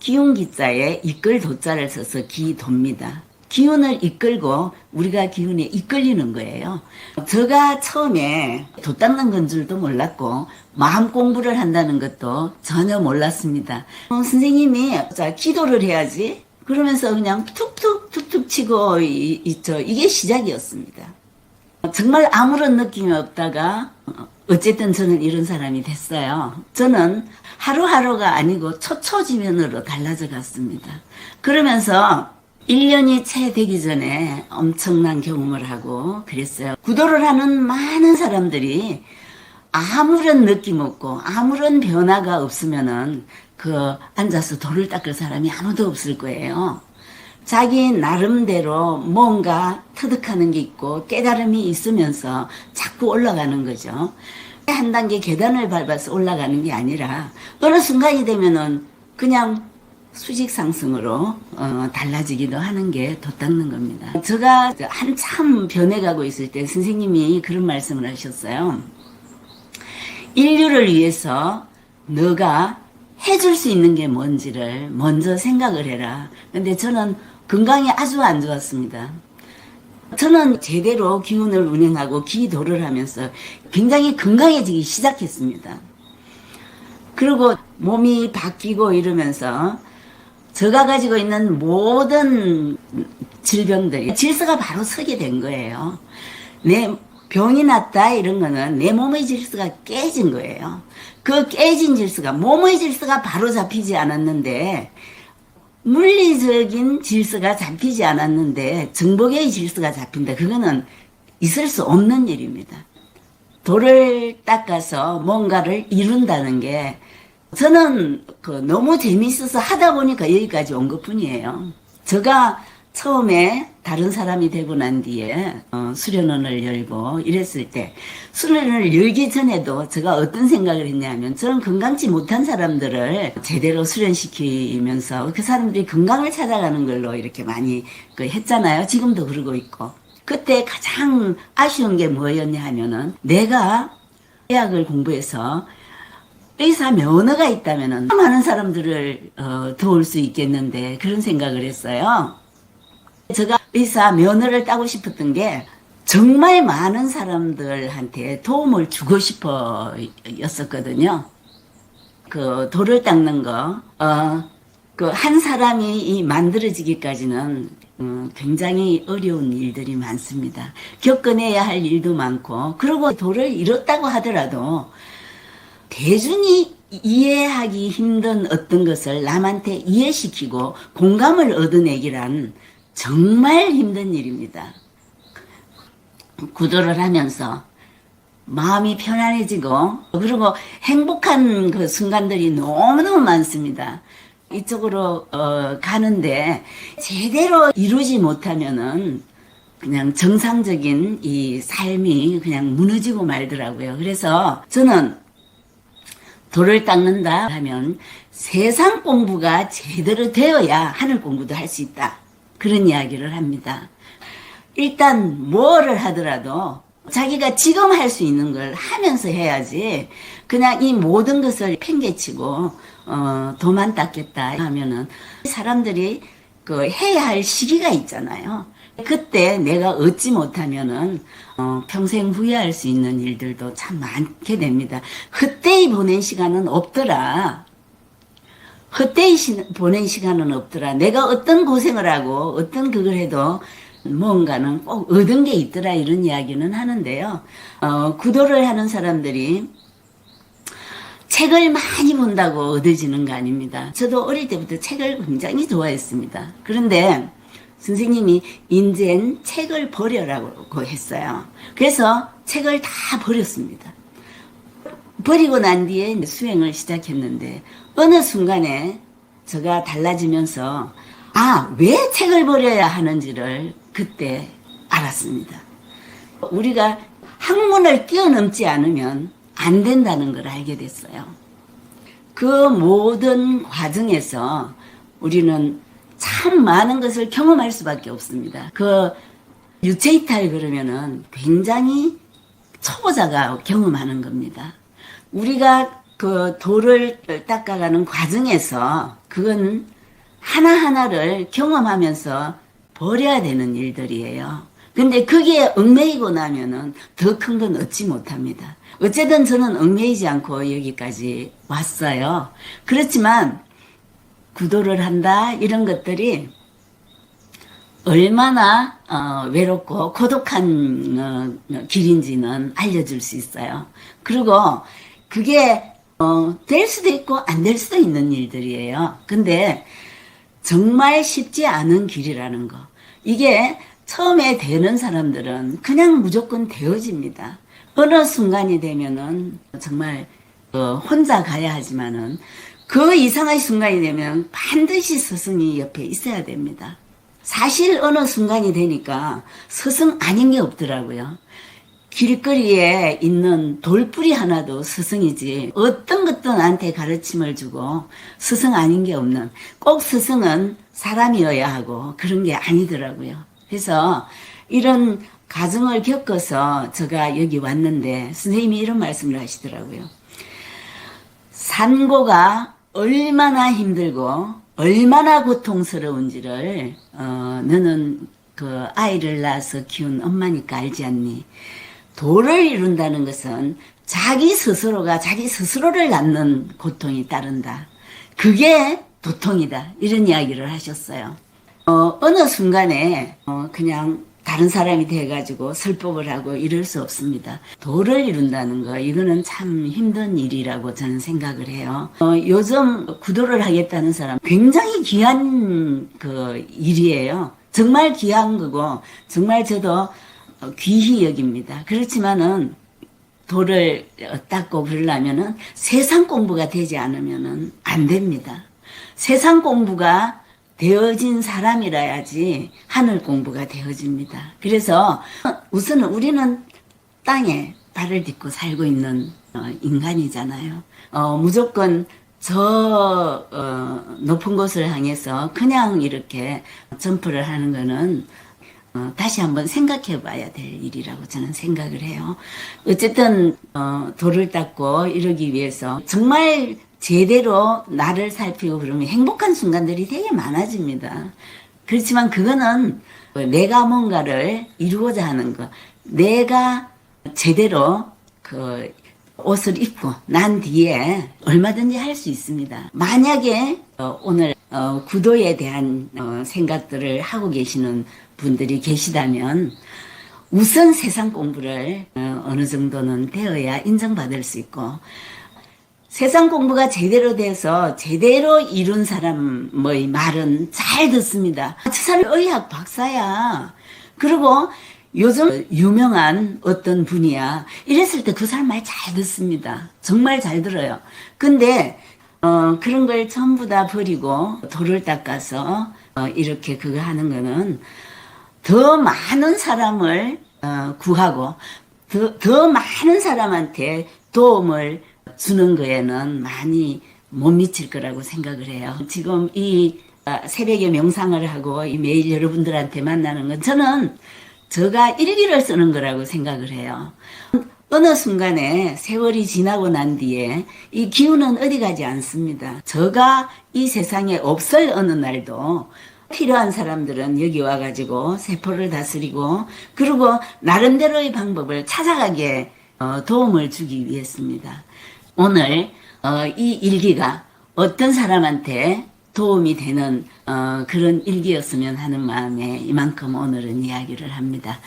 기운기자에 이끌 도자를 써서 기도입니다. 기운을 이끌고 우리가 기운에 이끌리는 거예요. 제가 처음에 도 닦는 건 줄도 몰랐고 마음 공부를 한다는 것도 전혀 몰랐습니다. 선생님이 자 기도를 해야지 그러면서 그냥 툭툭 치고 이게 시작이었습니다. 정말 아무런 느낌이 없다가 어쨌든 저는 이런 사람이 됐어요. 저는 하루하루가 아니고 초초지면으로 달라져 갔습니다. 그러면서 1년이 채 되기 전에 엄청난 경험을 하고 그랬어요. 구도를 하는 많은 사람들이 아무런 느낌 없고 아무런 변화가 없으면은 앉아서 돌을 닦을 사람이 아무도 없을 거예요. 자기 나름대로 뭔가 터득하는 게 있고 깨달음이 있으면서 자꾸 올라가는 거죠. 한 단계 계단을 밟아서 올라가는 게 아니라 어느 순간이 되면은 그냥 수직 상승으로 달라지기도 하는 게 도 닦는 겁니다. 제가 한참 변해가고 있을 때 선생님이 그런 말씀을 하셨어요. 인류를 위해서 너가 해줄 수 있는 게 뭔지를 먼저 생각을 해라. 근데 저는 건강이 아주 안 좋았습니다. 저는 제대로 기운을 운행하고 기도를 하면서 굉장히 건강해지기 시작했습니다. 그리고 몸이 바뀌고 이러면서 제가 가지고 있는 모든 질병들이 질서가 바로 서게 된 거예요. 내 병이 났다 이런 거는 내 몸의 질서가 깨진 거예요. 그 깨진 질서가 몸의 질서가 바로 잡히지 않았는데 물리적인 질서가 잡히지 않았는데 정복의 질서가 잡힌다. 그거는 있을 수 없는 일입니다. 돌을 닦아서 뭔가를 이룬다는 게 저는 너무 재밌어서 하다 보니까 여기까지 온 것뿐이에요. 제가 처음에 다른 사람이 되고 난 뒤에 수련원을 열고 이랬을 때 수련원을 열기 전에도 제가 어떤 생각을 했냐면 저는 건강치 못한 사람들을 제대로 수련시키면서 그 사람들이 건강을 찾아가는 걸로 이렇게 많이 했잖아요. 지금도 그러고 있고. 그때 가장 아쉬운 게 뭐였냐 하면은 내가 대학을 공부해서 의사 면허가 있다면은 많은 사람들을 도울 수 있겠는데 그런 생각을 했어요. 제가 의사 면허를 따고 싶었던 게 정말 많은 사람들한테 도움을 주고 싶어 였었거든요. 돌을 닦는 거, 한 사람이 만들어지기까지는 굉장히 어려운 일들이 많습니다. 겪어내야 할 일도 많고, 그리고 돌을 잃었다고 하더라도 대중이 이해하기 힘든 어떤 것을 남한테 이해시키고 공감을 얻어내기란 정말 힘든 일입니다. 구도를 하면서 마음이 편안해지고 그리고 행복한 그 순간들이 너무너무 많습니다. 이쪽으로 가는데 제대로 이루지 못하면은 그냥 정상적인 이 삶이 그냥 무너지고 말더라고요. 그래서 저는 돌을 닦는다 하면 세상 공부가 제대로 되어야 하늘 공부도 할 수 있다. 그런 이야기를 합니다. 일단 뭐를 하더라도 자기가 지금 할 수 있는 걸 하면서 해야지 그냥 이 모든 것을 팽개치고 도만 닦겠다 하면은 사람들이 해야 할 시기가 있잖아요. 그때 내가 얻지 못하면은 평생 후회할 수 있는 일들도 참 많게 됩니다. 헛되이 보낸 시간은 없더라. 헛되이 보낸 시간은 없더라. 내가 어떤 고생을 하고 어떤 그걸 해도 뭔가는 꼭 얻은 게 있더라 이런 이야기는 하는데요. 구도를 하는 사람들이 책을 많이 본다고 얻어지는 거 아닙니다. 저도 어릴 때부터 책을 굉장히 좋아했습니다. 그런데 선생님이 인젠 책을 버려라고 했어요. 그래서 책을 다 버렸습니다. 버리고 난 뒤에 수행을 시작했는데 어느 순간에 제가 달라지면서 왜 책을 버려야 하는지를 그때 알았습니다. 우리가 학문을 뛰어넘지 않으면 안 된다는 걸 알게 됐어요. 그 모든 과정에서 우리는 참 많은 것을 경험할 수밖에 없습니다. 유체이탈 그러면은 굉장히 초보자가 경험하는 겁니다. 우리가 돌을 닦아가는 과정에서 그건 하나하나를 경험하면서 버려야 되는 일들이에요. 근데 거기에 얽매이고 나면은 더 큰 건 얻지 못합니다. 어쨌든 저는 얽매이지 않고 여기까지 왔어요. 그렇지만 구도를 한다 이런 것들이 얼마나 외롭고 고독한 길인지는 알려줄 수 있어요. 그리고 그게 될 수도 있고 안 될 수도 있는 일들이에요. 근데 정말 쉽지 않은 길이라는 거. 이게 처음에 되는 사람들은 그냥 무조건 되어집니다. 어느 순간이 되면은 정말 혼자 가야 하지만은 그 이상의 순간이 되면 반드시 스승이 옆에 있어야 됩니다. 사실 어느 순간이 되니까 스승 아닌 게 없더라고요. 길거리에 있는 돌뿌리 하나도 스승이지 어떤 것도 나한테 가르침을 주고 스승 아닌 게 없는, 꼭 스승은 사람이어야 하고 그런 게 아니더라고요. 그래서 이런 과정을 겪어서 제가 여기 왔는데 선생님이 이런 말씀을 하시더라고요. 산고가 얼마나 힘들고 얼마나 고통스러운지를 너는 그 아이를 낳아서 키운 엄마니까 알지 않니? 도를 이룬다는 것은 자기 스스로가 자기 스스로를 낳는 고통이 따른다. 그게 도통이다. 이런 이야기를 하셨어요. 어느 순간에 그냥 다른 사람이 돼가지고 설법을 하고 이럴 수 없습니다. 도를 이룬다는 거, 이거는 참 힘든 일이라고 저는 생각을 해요. 요즘 구도를 하겠다는 사람 굉장히 귀한 그 일이에요. 정말 귀한 거고 정말 저도 귀히 여깁니다. 그렇지만은 도를 닦고 그러려면은 세상 공부가 되지 않으면은 안 됩니다. 세상 공부가 되어진 사람이라야지 하늘 공부가 되어집니다. 그래서 우선은 우리는 땅에 발을 딛고 살고 있는 인간이잖아요. 무조건 저 높은 곳을 향해서 그냥 이렇게 점프를 하는 거는 다시 한번 생각해 봐야 될 일이라고 저는 생각을 해요. 어쨌든 도를 닦고 이러기 위해서 정말 제대로 나를 살피고 그러면 행복한 순간들이 되게 많아집니다. 그렇지만 그거는 내가 뭔가를 이루고자 하는 거, 내가 제대로 그 옷을 입고 난 뒤에 얼마든지 할 수 있습니다. 만약에 오늘 구도에 대한 생각들을 하고 계시는 분들이 계시다면 우선 세상 공부를 어느 정도는 되어야 인정받을 수 있고, 세상 공부가 제대로 돼서 제대로 이룬 사람의 말은 잘 듣습니다. 저 사람 의학 박사야. 그리고 요즘 유명한 어떤 분이야. 이랬을 때 그 사람 말 잘 듣습니다. 정말 잘 들어요. 근데 그런 걸 전부 다 버리고 도를 닦아서 이렇게 그거 하는 거는 더 많은 사람을 구하고 더 많은 사람한테 도움을 주는 거에는 많이 못 미칠 거라고 생각을 해요. 지금 이 새벽에 명상을 하고 이 매일 여러분들한테 만나는 건 저는 제가 일기를 쓰는 거라고 생각을 해요. 어느 순간에 세월이 지나고 난 뒤에 이 기운은 어디 가지 않습니다. 제가 이 세상에 없을 어느 날도 필요한 사람들은 여기 와가지고 세포를 다스리고 그리고 나름대로의 방법을 찾아가게 도움을 주기 위해서입니다. 오늘 이 일기가 어떤 사람한테 도움이 되는 그런 일기였으면 하는 마음에 이만큼 오늘은 이야기를 합니다.